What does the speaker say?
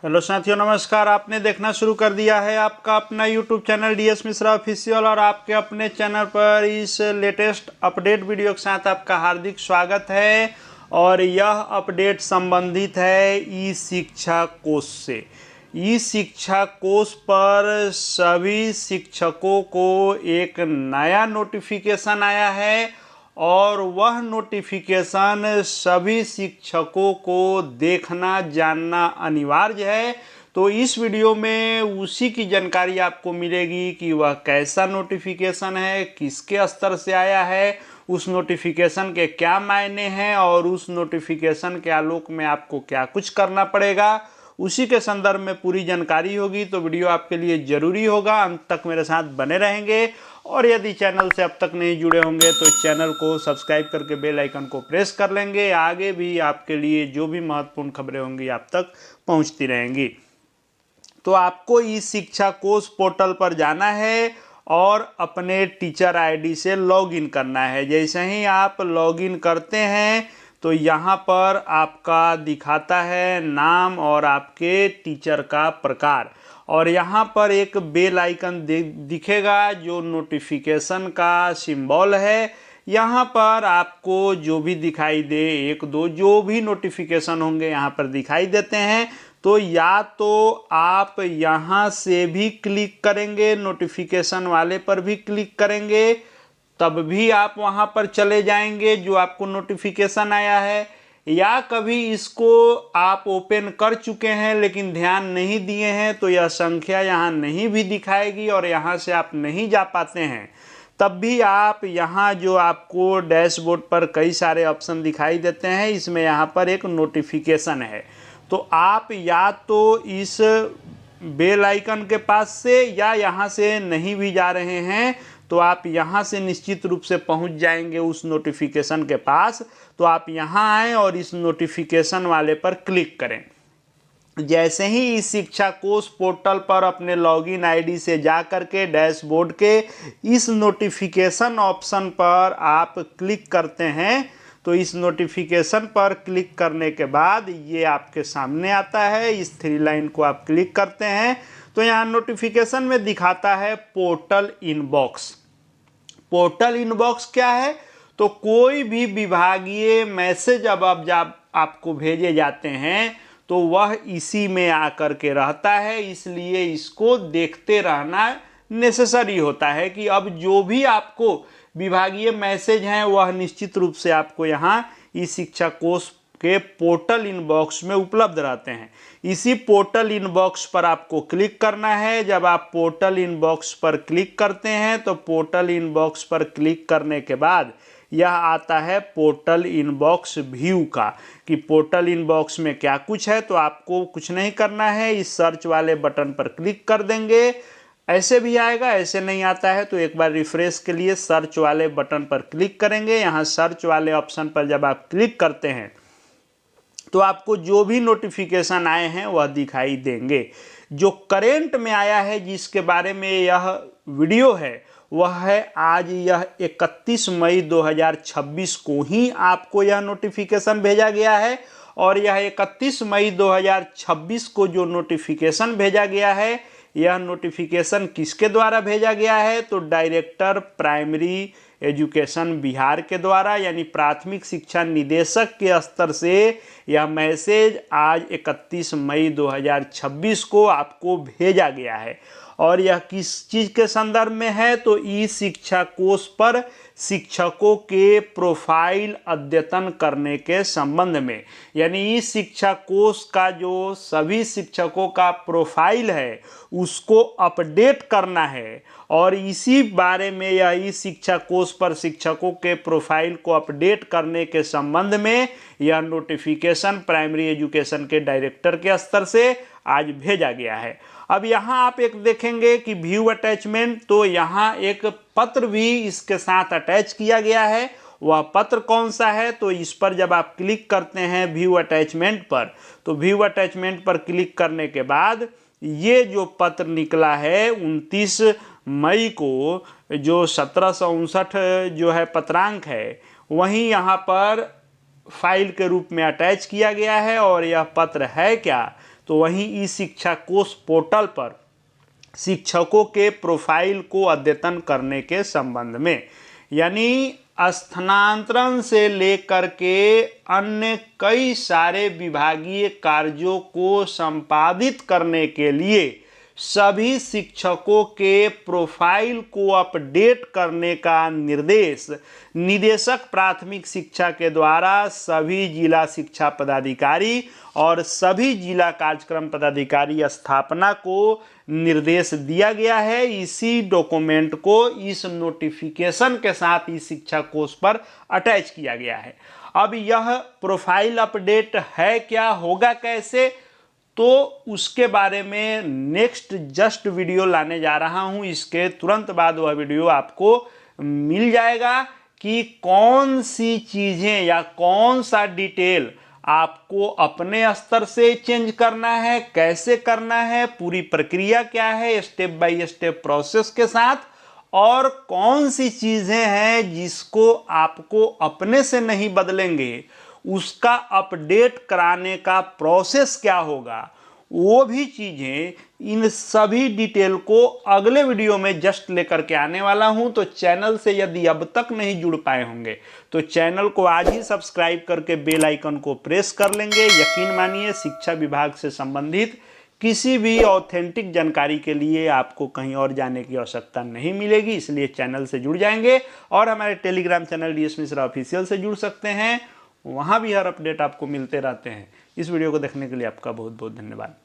Hello साथियों, नमस्कार। आपने देखना शुरू कर दिया है आपका अपना YouTube channel DS Mishra official, और आपके अपने चैनल पर इस लेटेस्ट अपडेट वीडियो के साथ आपका हार्दिक स्वागत है। और यह अपडेट संबंधित है ई शिक्षा कोष से। ई शिक्षा कोष पर सभी शिक्षकों को एक नया नोटिफिकेशन आया है, और वह नोटिफिकेशन सभी शिक्षकों को देखना जानना अनिवार्य है। तो इस वीडियो में उसी की जानकारी आपको मिलेगी कि वह कैसा नोटिफिकेशन है, किसके स्तर से आया है, उस नोटिफिकेशन के क्या मायने हैं, और उस नोटिफिकेशन के आलोक में आपको क्या कुछ करना पड़ेगा, उसी के संदर्भ में पूरी जानकारी होगी। तो वीडियो आपके लिए ज़रूरी होगा, अंत तक मेरे साथ बने रहेंगे। और यदि चैनल से अब तक नहीं जुड़े होंगे तो चैनल को सब्सक्राइब करके बेल आइकन को प्रेस कर लेंगे। आगे भी आपके लिए जो भी महत्वपूर्ण खबरें होंगी आप तक पहुंचती रहेंगी। तो आपको ई शिक्षा कोष पोर्टल पर जाना है और अपने टीचर आईडी से लॉगिन करना है। जैसे ही आप लॉगिन करते हैं तो यहाँ पर आपका दिखाता है नाम और आपके टीचर का प्रकार, और यहाँ पर एक बेल आइकन दिखेगा जो नोटिफिकेशन का सिंबल है। यहाँ पर आपको जो भी दिखाई दे, एक दो जो भी नोटिफिकेशन होंगे यहाँ पर दिखाई देते हैं। तो या तो आप यहाँ से भी क्लिक करेंगे, नोटिफिकेशन वाले पर भी क्लिक करेंगे, तब भी आप वहाँ पर चले जाएंगे जो आपको नोटिफिकेशन आया है। या कभी इसको आप ओपन कर चुके हैं लेकिन ध्यान नहीं दिए हैं तो यह संख्या यहाँ नहीं भी दिखाएगी और यहाँ से आप नहीं जा पाते हैं, तब भी आप यहाँ जो आपको डैशबोर्ड पर कई सारे ऑप्शन दिखाई देते हैं, इसमें यहाँ पर एक नोटिफिकेशन है। तो आप या तो इस बेल आइकन के पास से या यहाँ से नहीं भी जा रहे हैं तो आप यहाँ से निश्चित रूप से पहुँच जाएंगे उस नोटिफिकेशन के पास। तो आप यहाँ आएँ और इस नोटिफिकेशन वाले पर क्लिक करें। जैसे ही इस शिक्षा कोष पोर्टल पर अपने लॉगिन आईडी से जा करके डैशबोर्ड के इस नोटिफिकेशन ऑप्शन पर आप क्लिक करते हैं, तो इस नोटिफिकेशन पर क्लिक करने के बाद ये आपके सामने आता है। इस थ्री लाइन को आप क्लिक करते हैं तो यहाँ नोटिफिकेशन में दिखाता है पोर्टल इनबॉक्स। पोर्टल इनबॉक्स क्या है? तो कोई भी विभागीय मैसेज अब आपको भेजे जाते हैं तो वह इसी में आकर के रहता है, इसलिए इसको देखते रहना नेसेसरी होता है कि अब जो भी आपको विभागीय मैसेज हैं वह निश्चित रूप से आपको यहाँ इस शिक्षा कोष के पोर्टल इनबॉक्स में उपलब्ध रहते हैं। इसी पोर्टल इनबॉक्स पर आपको क्लिक करना है। जब आप पोर्टल इनबॉक्स पर क्लिक करते हैं तो पोर्टल इनबॉक्स पर क्लिक करने के बाद यह आता है पोर्टल इनबॉक्स व्यू का, कि पोर्टल इनबॉक्स में क्या कुछ है। तो आपको कुछ नहीं करना है, इस सर्च वाले बटन पर क्लिक कर देंगे। ऐसे भी आएगा, ऐसे नहीं आता है तो एक बार रिफ्रेश के लिए सर्च वाले बटन पर क्लिक करेंगे। यहाँ सर्च वाले ऑप्शन पर जब आप क्लिक करते हैं तो आपको जो भी नोटिफिकेशन आए हैं वह दिखाई देंगे। जो करेंट में आया है जिसके बारे में यह वीडियो है वह है आज यह 31 मई 2026 को ही आपको यह नोटिफिकेशन भेजा गया है। और यह 31 मई 2026 को जो नोटिफिकेशन भेजा गया है, यह नोटिफिकेशन किसके द्वारा भेजा गया है? तो डायरेक्टर प्राइमरी एजुकेशन बिहार के द्वारा, यानी प्राथमिक शिक्षा निदेशक के स्तर से यह मैसेज आज 31 मई 2026 को आपको भेजा गया है। और यह किस चीज़ के संदर्भ में है? तो ई शिक्षा कोष पर शिक्षकों के प्रोफाइल अद्यतन करने के संबंध में, यानी ई शिक्षा कोष का जो सभी शिक्षकों का प्रोफाइल है उसको अपडेट करना है। और इसी बारे में यह ई शिक्षा कोष पर शिक्षकों के प्रोफाइल को अपडेट करने के संबंध में यह नोटिफिकेशन प्राइमरी एजुकेशन के डायरेक्टर के स्तर से आज भेजा गया है। अब यहाँ आप एक देखेंगे कि व्यू अटैचमेंट, तो यहाँ एक पत्र भी इसके साथ अटैच किया गया है। वह पत्र कौन सा है? तो इस पर जब आप क्लिक करते हैं व्यू अटैचमेंट पर, तो व्यू अटैचमेंट पर क्लिक करने के बाद ये जो पत्र निकला है 29 मई को, जो 1759 जो है पत्रांक है, वहीं यहाँ पर फाइल के रूप में अटैच किया गया है। और यह पत्र है क्या? तो वहीं ई शिक्षा कोश पोर्टल पर शिक्षकों के प्रोफाइल को अद्यतन करने के संबंध में, यानी स्थानांतरण से लेकर के अन्य कई सारे विभागीय कार्यों को संपादित करने के लिए सभी शिक्षकों के प्रोफाइल को अपडेट करने का निर्देश निदेशक प्राथमिक शिक्षा के द्वारा सभी जिला शिक्षा पदाधिकारी और सभी जिला कार्यक्रम पदाधिकारी स्थापना को निर्देश दिया गया है। इसी डॉक्यूमेंट को इस नोटिफिकेशन के साथ इस शिक्षा कोश पर अटैच किया गया है। अब यह प्रोफाइल अपडेट है क्या, होगा कैसे, तो उसके बारे में नेक्स्ट जस्ट वीडियो लाने जा रहा हूं। इसके तुरंत बाद वह वीडियो आपको मिल जाएगा कि कौन सी चीज़ें या कौन सा डिटेल आपको अपने स्तर से चेंज करना है, कैसे करना है, पूरी प्रक्रिया क्या है स्टेप बाय स्टेप प्रोसेस के साथ, और कौन सी चीज़ें हैं जिसको आपको अपने से नहीं बदलेंगे उसका अपडेट कराने का प्रोसेस क्या होगा, वो भी चीज़ें, इन सभी डिटेल को अगले वीडियो में जस्ट लेकर के आने वाला हूं। तो चैनल से यदि अब तक नहीं जुड़ पाए होंगे तो चैनल को आज ही सब्सक्राइब करके बेल आइकन को प्रेस कर लेंगे। यकीन मानिए शिक्षा विभाग से संबंधित किसी भी ऑथेंटिक जानकारी के लिए आपको कहीं और जाने की आवश्यकता नहीं मिलेगी, इसलिए चैनल से जुड़ जाएंगे और हमारे Telegram channel DS Mishra official से जुड़ सकते हैं। वहाँ भी हर अपडेट आपको मिलते रहते हैं। इस वीडियो को देखने के लिए आपका बहुत बहुत धन्यवाद।